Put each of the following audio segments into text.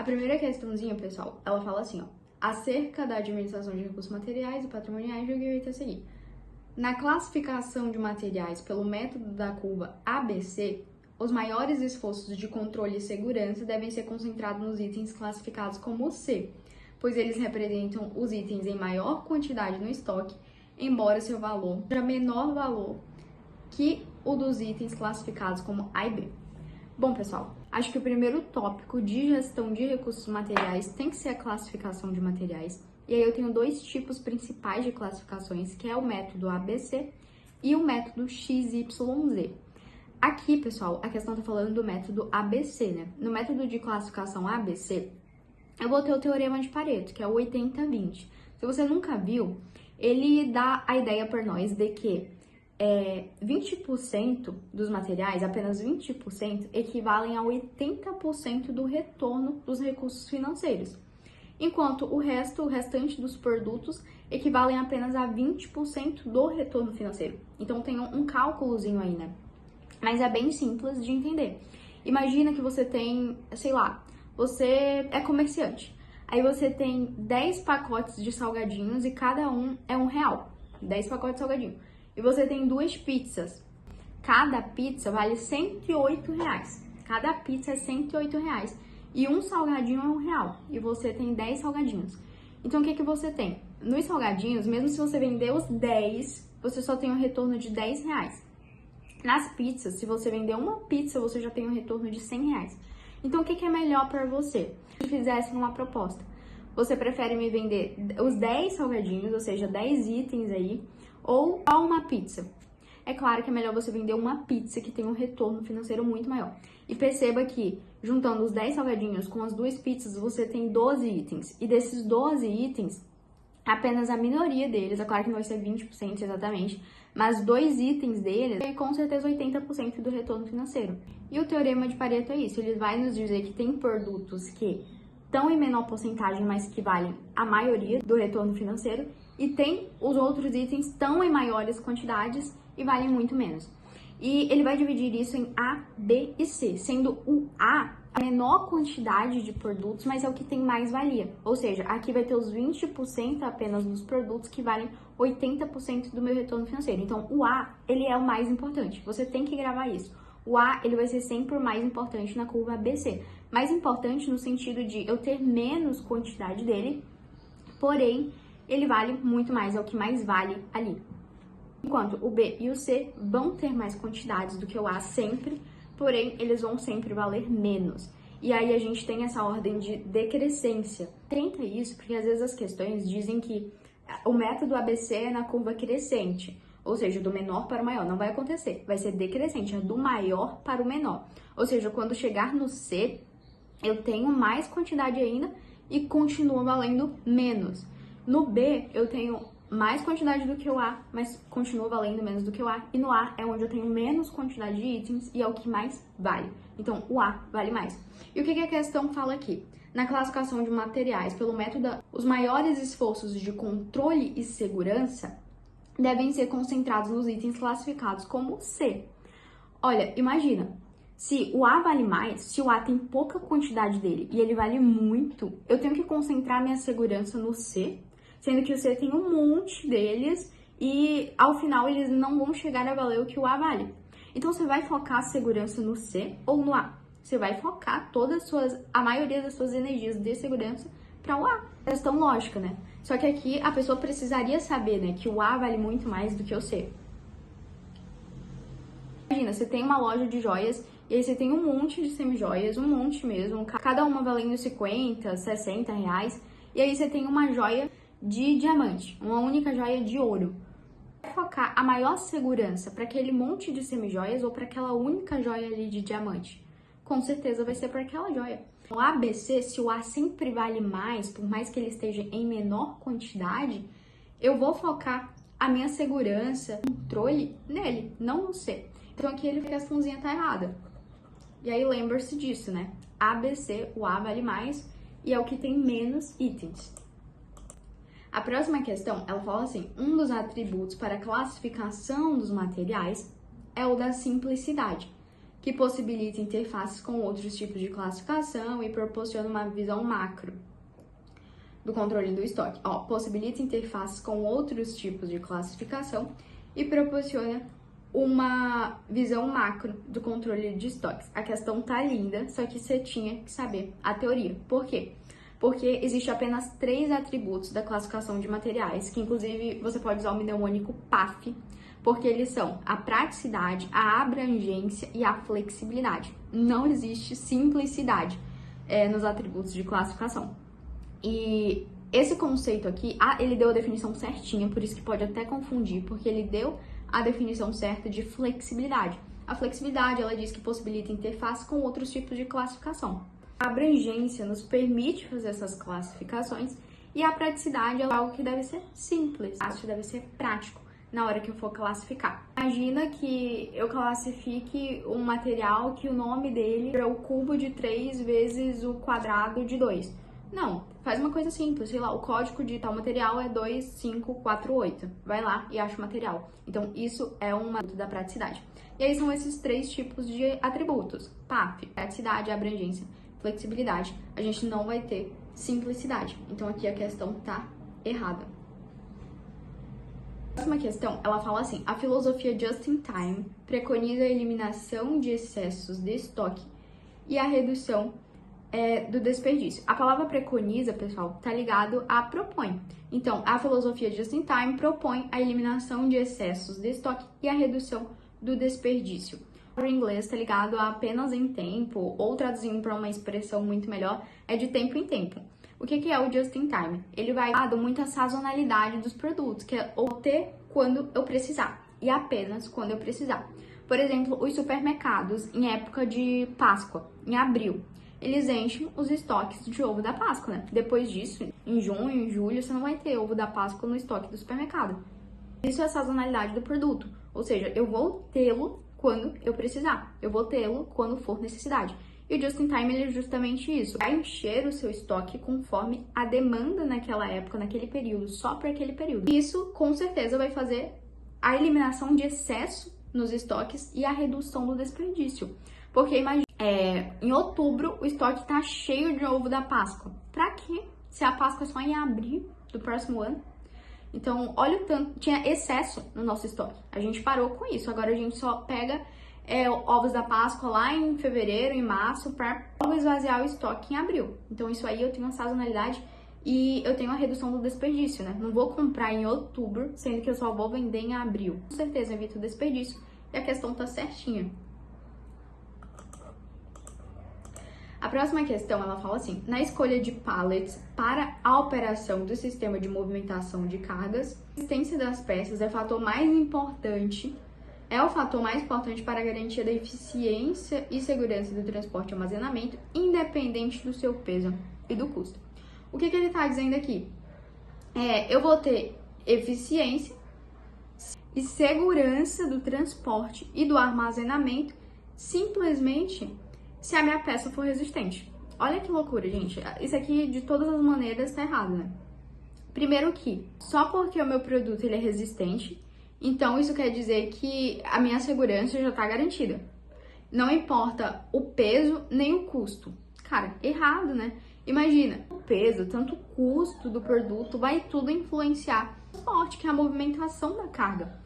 primeira questãozinha, pessoal, ela fala assim, ó, acerca da administração de recursos materiais e patrimoniais, julgue o item a seguir. Na classificação de materiais pelo método da curva ABC, os maiores esforços de controle e segurança devem ser concentrados nos itens classificados como C, pois eles representam os itens em maior quantidade no estoque, embora seu valor seja menor valor que o dos itens classificados como A e B. Bom, pessoal, acho que o primeiro tópico de gestão de recursos materiais tem que ser a classificação de materiais. E aí eu tenho dois tipos principais de classificações, que é o método ABC e o método XYZ. Aqui, pessoal, a questão tá falando do método ABC, né? No método de classificação ABC, eu vou ter o teorema de Pareto, que é o 80-20. Se você nunca viu, ele dá a ideia para nós de que 20% dos materiais, apenas 20%, equivalem a 80% do retorno dos recursos financeiros, enquanto o restante dos produtos equivalem apenas a 20% do retorno financeiro. Então tem um cálculozinho aí, né? Mas é bem simples de entender. Imagina que você tem, sei lá, você é comerciante. Aí você tem 10 pacotes de salgadinhos e cada um é R$1. 10 pacotes de salgadinho. E você tem 2 pizzas. Cada pizza vale R$108. Cada pizza é R$108. E um salgadinho é R$1. E você tem 10 salgadinhos. Então, o que você tem? Nos salgadinhos, mesmo se você vender os 10, você só tem um retorno de R$10. Nas pizzas, se você vender uma pizza, você já tem um retorno de R$100. Então, o que é melhor para você? Se fizesse uma proposta, você prefere me vender os 10 salgadinhos, ou seja, 10 itens aí, ou só uma pizza? É claro que é melhor você vender uma pizza que tem um retorno financeiro muito maior. E perceba que, juntando os 10 salgadinhos com as 2 pizzas, você tem 12 itens. E desses 12 itens, apenas a minoria deles, é claro que não vai ser 20% exatamente, mas 2 itens deles tem com certeza 80% do retorno financeiro. E o teorema de Pareto é isso, ele vai nos dizer que tem produtos que estão em menor porcentagem, mas que valem a maioria do retorno financeiro, e tem os outros itens estão em maiores quantidades e valem muito menos. E ele vai dividir isso em A, B e C, sendo o A a menor quantidade de produtos, mas é o que tem mais valia. Ou seja, aqui vai ter os 20% apenas dos produtos que valem 80% do meu retorno financeiro. Então, o A, ele é o mais importante. Você tem que gravar isso. O A, ele vai ser sempre o mais importante na curva ABC. Mais importante no sentido de eu ter menos quantidade dele, porém, ele vale muito mais, é o que mais vale ali. Enquanto o B e o C vão ter mais quantidades do que o A sempre, porém, eles vão sempre valer menos. E aí a gente tem essa ordem de decrescência. Tenta isso, porque às vezes as questões dizem que o método ABC é na curva crescente, ou seja, do menor para o maior. Não vai acontecer, vai ser decrescente, é do maior para o menor. Ou seja, quando chegar no C, eu tenho mais quantidade ainda e continua valendo menos. No B, eu tenho mais quantidade do que o A, mas continua valendo menos do que o A. E no A é onde eu tenho menos quantidade de itens e é o que mais vale. Então, o A vale mais. E o que a questão fala aqui? Na classificação de materiais pelo método, os maiores esforços de controle e segurança devem ser concentrados nos itens classificados como C. Olha, imagina, se o A vale mais, se o A tem pouca quantidade dele e ele vale muito, eu tenho que concentrar minha segurança no C, sendo que o C tem um monte deles e ao final eles não vão chegar a valer o que o A vale. Então você vai focar a segurança no C ou no A? Você vai focar a maioria das suas energias de segurança para o A. Questão lógica, né? Só que aqui a pessoa precisaria saber, né, que o A vale muito mais do que o C. Imagina, você tem uma loja de joias e aí você tem um monte de semijoias, um monte mesmo, cada uma valendo 50, 60 reais, e aí você tem uma joia de diamante, uma única joia de ouro. Vai focar a maior segurança para aquele monte de semijoias ou para aquela única joia ali de diamante? Com certeza vai ser para aquela joia. O ABC, se o A sempre vale mais, por mais que ele esteja em menor quantidade, eu vou focar a minha segurança, controle nele, não no C. Então aqui a questãozinha tá errada. E aí lembre-se disso, né? ABC, o A vale mais e é o que tem menos itens. A próxima questão, ela fala assim, um dos atributos para a classificação dos materiais é o da simplicidade, que possibilita interfaces com outros tipos de classificação e proporciona uma visão macro do controle do estoque. Possibilita interfaces com outros tipos de classificação e proporciona uma visão macro do controle de estoques. A questão tá linda, só que você tinha que saber a teoria. Por quê? Porque existe apenas 3 atributos da classificação de materiais, que inclusive você pode usar o mnemônico PAF, porque eles são a praticidade, a abrangência e a flexibilidade. Não existe simplicidade nos atributos de classificação. E esse conceito aqui, ele deu a definição certinha, por isso que pode até confundir, porque ele deu a definição certa de flexibilidade. A flexibilidade, ela diz que possibilita interface com outros tipos de classificação. A abrangência nos permite fazer essas classificações e a praticidade é algo que deve ser simples, deve ser prático na hora que eu for classificar. Imagina que eu classifique um material que o nome dele é o cubo de 3 vezes o quadrado de 2. Não, faz uma coisa simples, sei lá, o código de tal material é 2548. Vai lá e acha o material. Então, isso é uma da praticidade. E aí são esses 3 tipos de atributos. PAF, praticidade, abrangência, flexibilidade. A gente não vai ter simplicidade. Então, aqui a questão tá errada. A próxima questão, ela fala assim: a filosofia just in time preconiza a eliminação de excessos de estoque e a redução do desperdício. A palavra preconiza, pessoal, tá ligado a propõe. Então, a filosofia just in time propõe a eliminação de excessos de estoque e a redução do desperdício. O inglês tá ligado a apenas em tempo, ou traduzindo para uma expressão muito melhor, é de tempo em tempo. O que é o just in time? Ele vai dar muita sazonalidade dos produtos, que é obter quando eu precisar e apenas quando eu precisar. Por exemplo, os supermercados em época de Páscoa, em abril, eles enchem os estoques de ovo da Páscoa, né? Depois disso, em junho, em julho, você não vai ter ovo da Páscoa no estoque do supermercado. Isso é a sazonalidade do produto, ou seja, eu vou tê-lo quando eu precisar, eu vou tê-lo quando for necessidade. E o just in time, ele é justamente isso, vai encher o seu estoque conforme a demanda naquela época, naquele período, só para aquele período. Isso, com certeza, vai fazer a eliminação de excesso nos estoques e a redução do desperdício. Porque imagina, em outubro o estoque tá cheio de ovo da Páscoa. Pra quê? Se a Páscoa é só em abril do próximo ano. Então, olha o tanto, tinha excesso no nosso estoque. A gente parou com isso. Agora a gente só pega ovos da Páscoa lá em fevereiro, em março, para esvaziar o estoque em abril. Então, isso aí eu tenho uma sazonalidade e eu tenho a redução do desperdício, né? Não vou comprar em outubro, sendo que eu só vou vender em abril. Com certeza evito o desperdício e a questão tá certinha. A próxima questão, ela fala assim: na escolha de pallets para a operação do sistema de movimentação de cargas, a existência das peças é o fator mais importante para a garantia da eficiência e segurança do transporte e armazenamento, independente do seu peso e do custo. O que ele está dizendo aqui? Eu vou ter eficiência e segurança do transporte e do armazenamento simplesmente se a minha peça for resistente. Olha que loucura, gente. Isso aqui, de todas as maneiras, tá errado, né? Primeiro que, só porque o meu produto ele é resistente, então isso quer dizer que a minha segurança já tá garantida. Não importa o peso nem o custo. Cara, errado, né? Imagina, o peso, tanto o custo do produto, vai tudo influenciar o transporte, que é a movimentação da carga.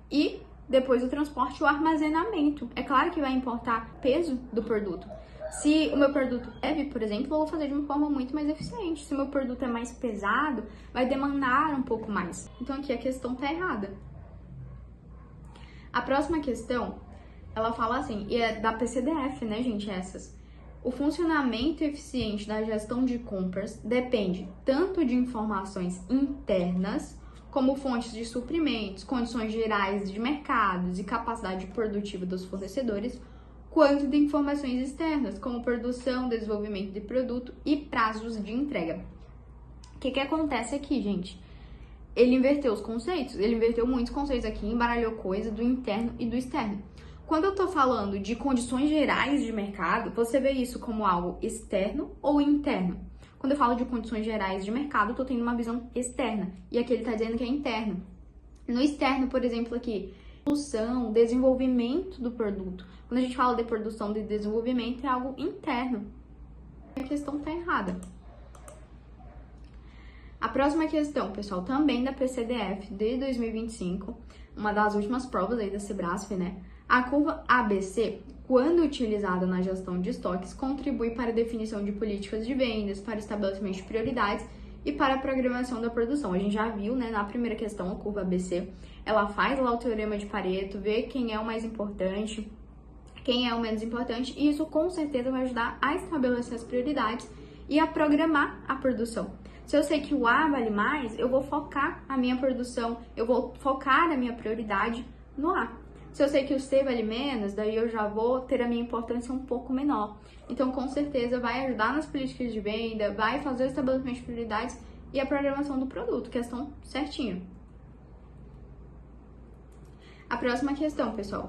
E depois do transporte, o armazenamento. É claro que vai importar o peso do produto. Se o meu produto é leve, por exemplo, eu vou fazer de uma forma muito mais eficiente. Se o meu produto é mais pesado, vai demandar um pouco mais. Então aqui a questão tá errada. A próxima questão, ela fala assim, e é da PCDF, né, gente, essas. O funcionamento eficiente da gestão de compras depende tanto de informações internas, como fontes de suprimentos, condições gerais de mercados e capacidade produtiva dos fornecedores, quanto de informações externas, como produção, desenvolvimento de produto e prazos de entrega. O que acontece aqui, gente? Ele inverteu os conceitos, ele inverteu muitos conceitos aqui, embaralhou coisa do interno e do externo. Quando eu tô falando de condições gerais de mercado, você vê isso como algo externo ou interno? Quando eu falo de condições gerais de mercado, eu tô tendo uma visão externa. E aqui ele tá dizendo que é interno. No externo, por exemplo, aqui, Produção, desenvolvimento do produto. Quando a gente fala de produção e desenvolvimento, é algo interno. A questão está errada. A próxima questão, pessoal, também da PCDF de 2025, uma das últimas provas aí da Sebrasf, né? A curva ABC, quando utilizada na gestão de estoques, contribui para a definição de políticas de vendas, para o estabelecimento de prioridades e para a programação da produção. A gente já viu, né, na primeira questão, a curva ABC, ela faz lá o teorema de Pareto, vê quem é o mais importante, quem é o menos importante, e isso com certeza vai ajudar a estabelecer as prioridades e a programar a produção. Se eu sei que o A vale mais, eu vou focar a minha produção, eu vou focar a minha prioridade no A. Se eu sei que o C vale menos, daí eu já vou ter a minha importância um pouco menor. Então, com certeza, vai ajudar nas políticas de venda, vai fazer o estabelecimento de prioridades e a programação do produto, questão certinho. A próxima questão, pessoal.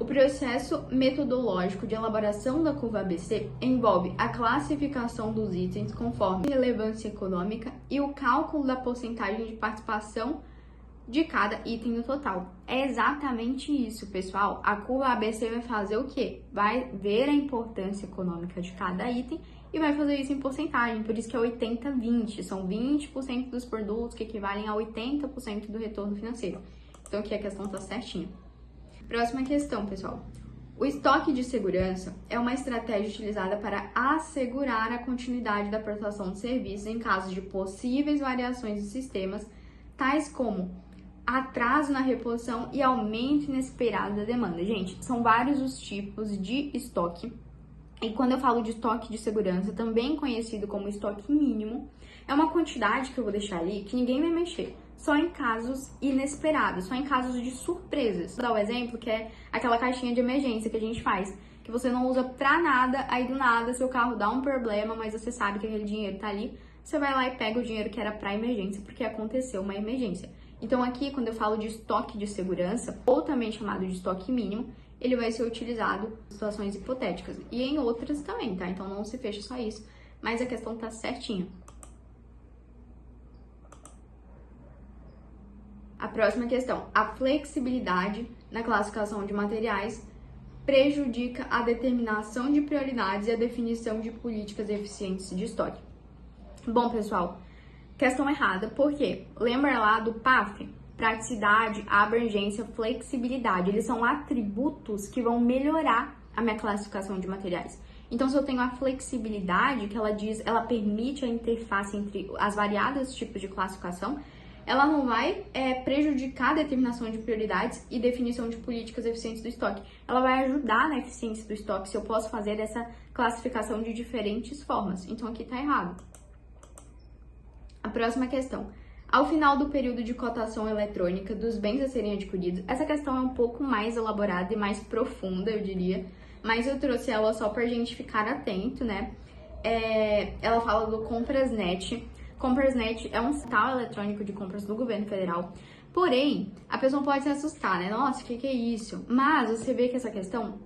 O processo metodológico de elaboração da curva ABC envolve a classificação dos itens conforme relevância econômica e o cálculo da porcentagem de participação de cada item no total. É exatamente isso, pessoal. A curva ABC vai fazer o quê? Vai ver a importância econômica de cada item e vai fazer isso em porcentagem. Por isso que é 80-20. São 20% dos produtos que equivalem a 80% do retorno financeiro. Então aqui a questão está certinha. Próxima questão, pessoal. O estoque de segurança é uma estratégia utilizada para assegurar a continuidade da prestação de serviços em caso de possíveis variações de sistemas, tais como atraso na reposição e aumento inesperado da demanda. Gente, são vários os tipos de estoque. E quando eu falo de estoque de segurança, também conhecido como estoque mínimo, é uma quantidade que eu vou deixar ali que ninguém vai mexer. Só em casos inesperados, só em casos de surpresas. Vou dar o exemplo que é aquela caixinha de emergência que a gente faz, que você não usa pra nada, aí do nada seu carro dá um problema, mas você sabe que aquele dinheiro tá ali, você vai lá e pega o dinheiro que era pra emergência, porque aconteceu uma emergência. Então aqui, quando eu falo de estoque de segurança, ou também chamado de estoque mínimo, ele vai ser utilizado em situações hipotéticas e em outras também, tá? Então não se fecha só isso, mas a questão tá certinha. A próxima questão. A flexibilidade na classificação de materiais prejudica a determinação de prioridades e a definição de políticas eficientes de estoque. Bom, pessoal, questão errada. Por quê? Lembra lá do PAF? Praticidade, abrangência, flexibilidade. Eles são atributos que vão melhorar a minha classificação de materiais. Então, se eu tenho a flexibilidade, que ela permite a interface entre as variados tipos de classificação, ela não vai prejudicar a determinação de prioridades e definição de políticas eficientes do estoque. Ela vai ajudar na eficiência do estoque se eu posso fazer essa classificação de diferentes formas. Então, aqui está errado. A próxima questão. Ao final do período de cotação eletrônica dos bens a serem adquiridos, essa questão é um pouco mais elaborada e mais profunda, eu diria, mas eu trouxe ela só para a gente ficar atento, né? Ela fala do Comprasnet. Comprasnet é um portal eletrônico de compras do governo federal. Porém, a pessoa pode se assustar, né? Nossa, o que é isso? Mas você vê que essa questão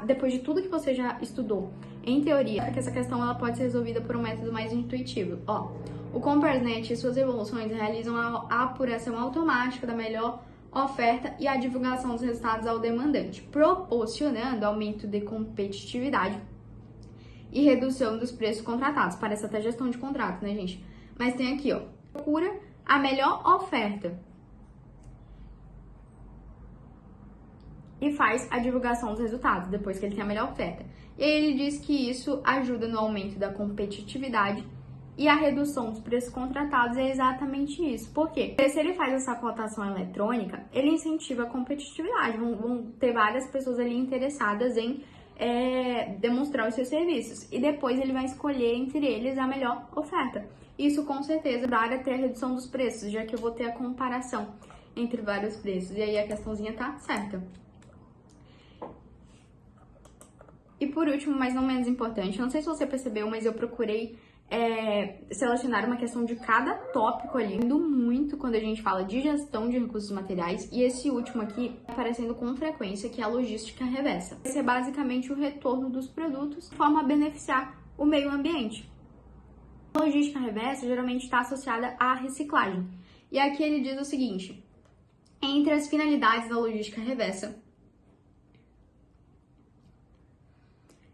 depois de tudo que você já estudou, em teoria, que essa questão ela pode ser resolvida por um método mais intuitivo. Ó, o Comprasnet e suas evoluções realizam a apuração automática da melhor oferta e a divulgação dos resultados ao demandante, proporcionando aumento de competitividade e redução dos preços contratados. Parece até gestão de contrato, né, gente? Mas tem aqui, ó, procura a melhor oferta e faz a divulgação dos resultados depois que ele tem a melhor oferta. E aí ele diz que isso ajuda no aumento da competitividade e a redução dos preços contratados. É exatamente isso. Por quê? Porque se ele faz essa cotação eletrônica, ele incentiva a competitividade. Vão ter várias pessoas ali interessadas em demonstrar os seus serviços. E depois ele vai escolher entre eles a melhor oferta. Isso com certeza vai ter a redução dos preços, já que eu vou ter a comparação entre vários preços. E aí a questãozinha tá certa. E por último, mas não menos importante, não sei se você percebeu, mas eu procurei selecionar uma questão de cada tópico ali, indo muito quando a gente fala de gestão de recursos materiais, e esse último aqui aparecendo com frequência, que é a logística reversa. Esse é basicamente o retorno dos produtos de forma a beneficiar o meio ambiente. A logística reversa geralmente está associada à reciclagem. E aqui ele diz o seguinte: Entre as finalidades da logística reversa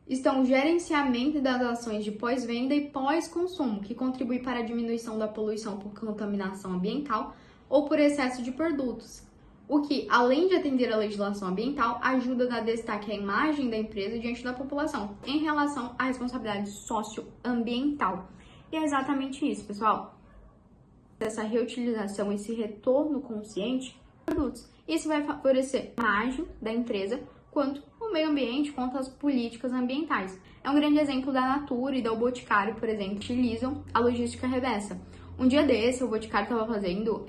estão o gerenciamento das ações de pós-venda e pós-consumo, que contribui para a diminuição da poluição por contaminação ambiental ou por excesso de produtos, o que, além de atender à legislação ambiental, ajuda a dar destaque à imagem da empresa diante da população em relação à responsabilidade socioambiental. E é exatamente isso, pessoal. Essa reutilização, esse retorno consciente de produtos. Isso vai favorecer a imagem da empresa, quanto o meio ambiente, quanto as políticas ambientais. É um grande exemplo da Natura e da O Boticário, por exemplo, que utilizam a logística reversa. Um dia desse, o Boticário estava fazendo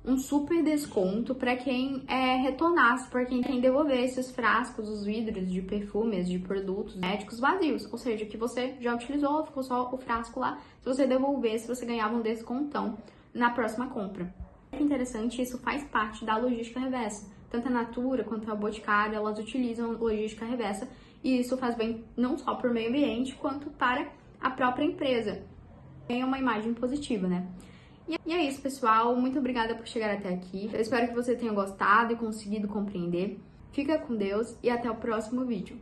um super desconto para quem retornasse, para quem devolvesse os frascos, os vidros de perfumes, de produtos médicos vazios, ou seja, que você já utilizou, ficou só o frasco lá, se você devolvesse, você ganhava um descontão na próxima compra. É interessante, isso faz parte da logística reversa. Tanto a Natura quanto a Boticário, elas utilizam logística reversa e isso faz bem não só para o meio ambiente, quanto para a própria empresa. Tem uma imagem positiva, né? E é isso, pessoal. Muito obrigada por chegar até aqui. Eu espero que você tenha gostado e conseguido compreender. Fica com Deus e até o próximo vídeo.